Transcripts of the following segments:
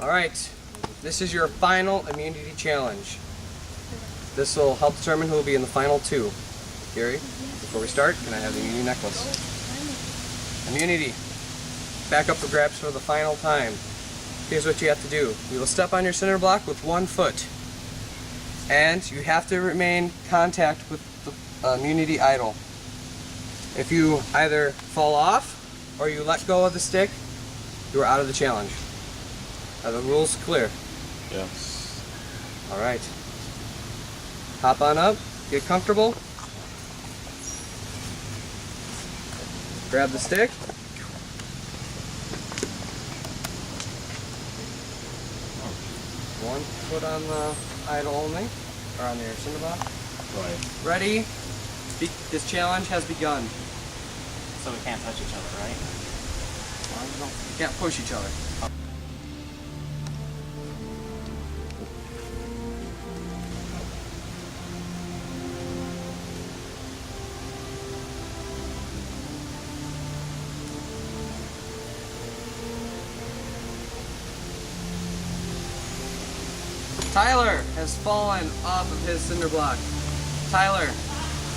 Alright, this is your final immunity challenge. This will help determine who will be in the final two. Gary, before we start, can I have the immunity necklace? Immunity. Back up for grabs for the final time. Here's what you have to do. You will step on your cinder block with one foot. And you have to remain contact with the immunity idol. If you either fall off or you let go of the stick, you are out of the challenge. Are the rules clear? Yes. Alright. Hop on up, get comfortable. Grab the stick. One foot on the idol only, or on your cinder block. Right. Ready? This challenge has begun. So we can't touch each other, right? You can't push each other. Tyler has fallen off of his cinder block. Tyler,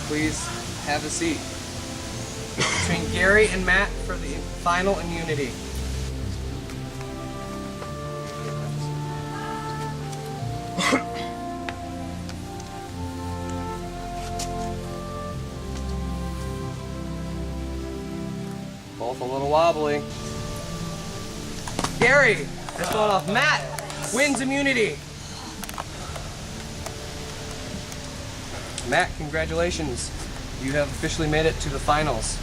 please have a seat. Between Gary and Matt for the final immunity. Both a little wobbly. Gary has fallen off. Matt wins immunity. Matt, congratulations. You have officially made it to the finals.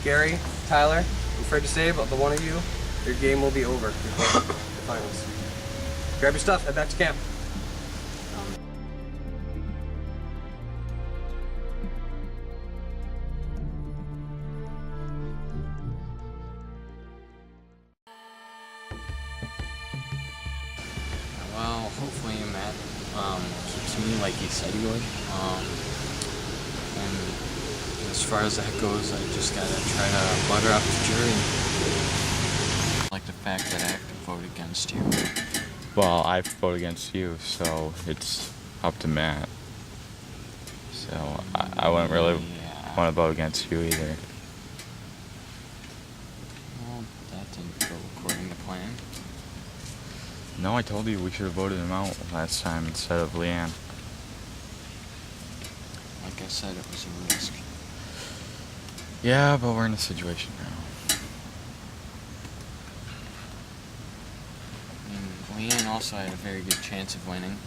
Gary, Tyler, I'm afraid to say, but the one of you, your game will be over before the finals. Grab your stuff, head back to camp. Well, hopefully Matt keeps me like he said he would. And as far as that goes, I just gotta try to butter up the jury. Like the fact that I could vote against you. Well, I vote against you, so it's up to Matt. So I wouldn't really want to vote against you either. Well, that didn't go according to plan. No, I told you we should have voted him out last time instead of Leann. Like I said, it was a risk. Yeah, but we're in a situation now. And Leann also had a very good chance of winning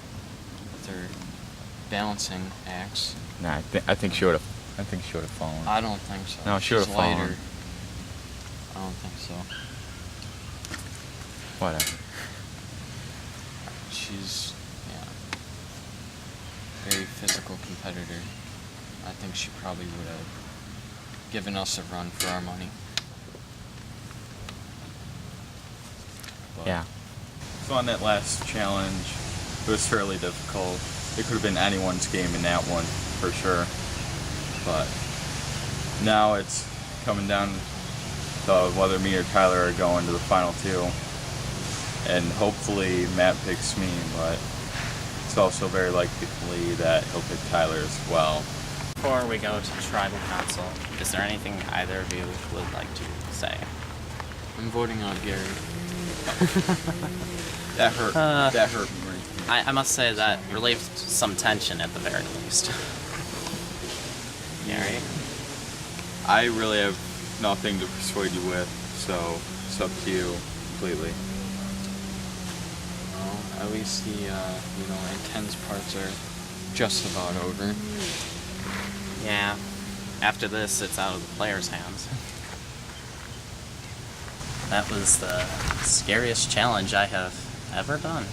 with her balancing axe. Nah, I think she would have. I think she would have fallen. I don't think so. No, she would have fallen. Lighter. I don't think so. Whatever. She's, yeah, very physical competitor. I think she probably would have given us a run for our money. But Yeah. So on that last challenge, it was fairly difficult. It could have been anyone's game in that one, for sure. But now it's coming down to whether me or Tyler are going to the final two. And hopefully Matt picks me, but it's also very likely that he'll pick Tyler as well. Before we go to tribal council, is there anything either of you would like to say? I'm voting out Gary. That hurt. That hurt me. I must say that relieved some tension at the very least. Gary? I really have nothing to persuade you with, so it's up to you completely. Well, at least the intense parts are just about over. Yeah. After this, it's out of the players' hands. That was the scariest challenge I have ever done.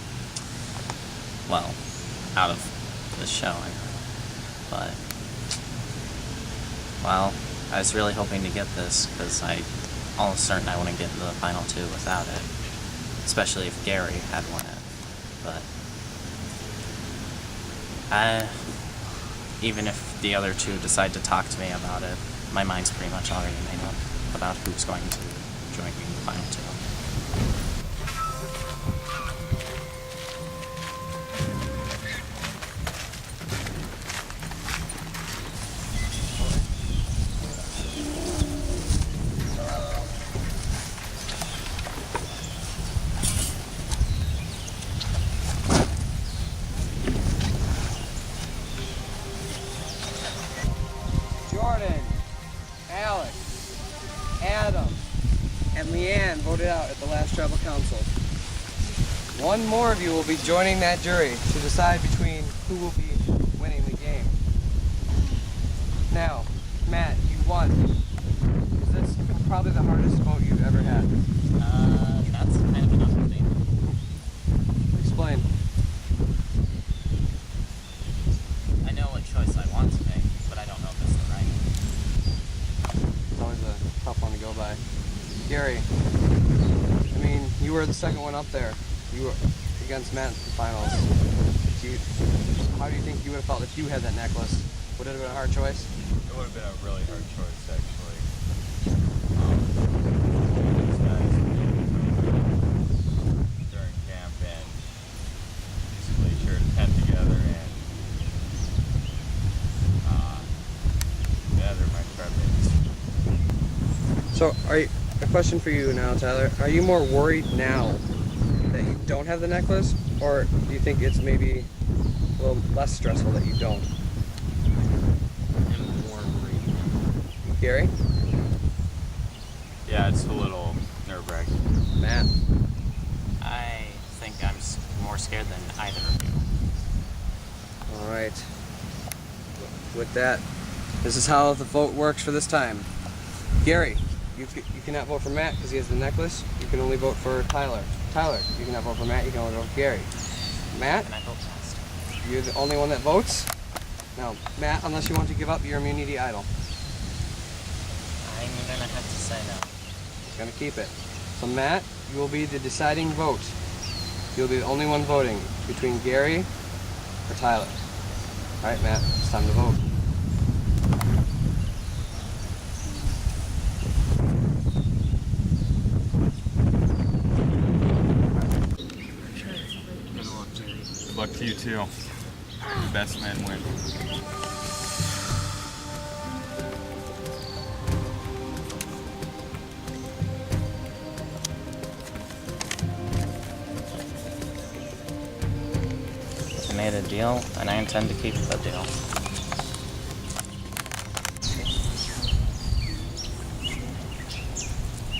Well, out of this show, but, well, I was really hoping to get this, because I almost certain I wouldn't get into the final two without it, especially if Gary had won it, but even if the other two decide to talk to me about it, my mind's pretty much already made up about who's going to join me in the final two. voted out at the last tribal council. One more of you will be joining that jury to decide between who will be winning the game. Now, Matt, you won. Is this probably the hardest vote you've ever had? That's kind of enough for me. Explain. I know what choice I want to make, but I don't know if it's the right. It's always a tough one to go by. Gary, I mean, you were the second one up there. You were against Matt in the finals. How do you think you would have felt if you had that necklace? Would it have been a hard choice? It would have been a really hard choice, actually. These guys during camp and basically shared a tent together, and yeah, they're my tribe mates. So, a question for you now, Tyler. Are you more worried now that you don't have the necklace, or do you think it's maybe a little less stressful that you don't? I'm more worried. Gary? Yeah, it's a little nerve-wracking. Matt? I think I'm more scared than either of you. All right. With that, this is how the vote works for this time. Gary, you cannot vote for Matt because he has the necklace. You can only vote for Tyler. Tyler, you cannot vote for Matt. You can only vote for Gary. Matt, Can I vote fast? you're the only one that votes. Now, Matt, unless you want to give up your immunity idol, I'm gonna have to say no. he's gonna keep it. So Matt, you will be the deciding vote. You'll be the only one voting between Gary or Tyler. All right, Matt, it's time to vote. Good luck to you too. The best men win. I made a deal, and I intend to keep the deal.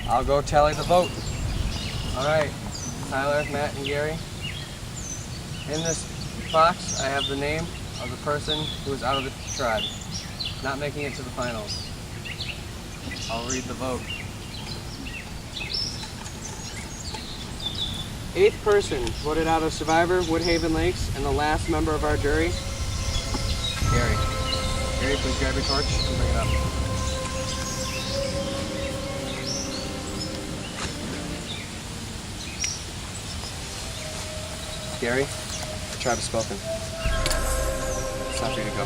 I'll go tally the vote. All right, Tyler, Matt, and Gary. In this box, I have the name of the person who is out of the tribe, not making it to the finals. I'll read the vote. 8th person voted out of Survivor, Woodhaven Lakes, and the last member of our jury, Gary. Gary, please grab your torch and bring it up. Gary, the tribe has spoken. It's time for you to go.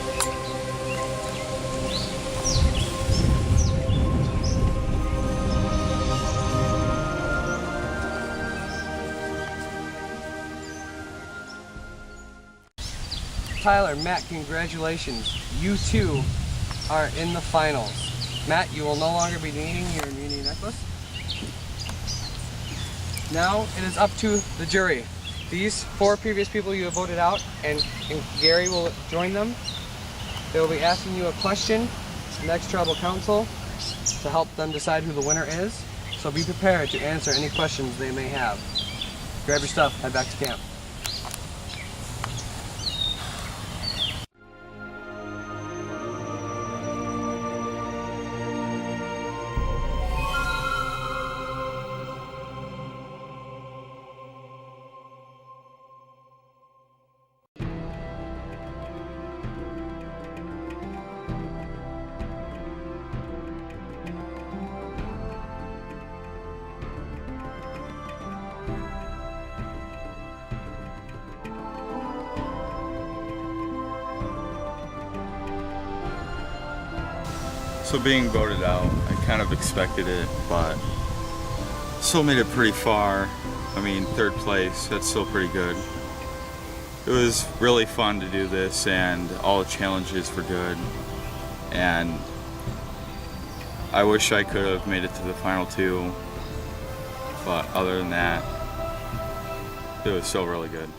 Tyler, Matt, congratulations. You two are in the finals. Matt, you will no longer be needing your immunity necklace. Now it is up to the jury. These 4 previous people you have voted out, and Gary will join them. They will be asking you a question next tribal council to help them decide who the winner is. So be prepared to answer any questions they may have. Grab your stuff, head back to camp. So being voted out, I kind of expected it, but still made it pretty far. I mean, 3rd place, that's still pretty good. It was really fun to do this, and all the challenges were good. And I wish I could have made it to the final 2, but other than that, it was still really good.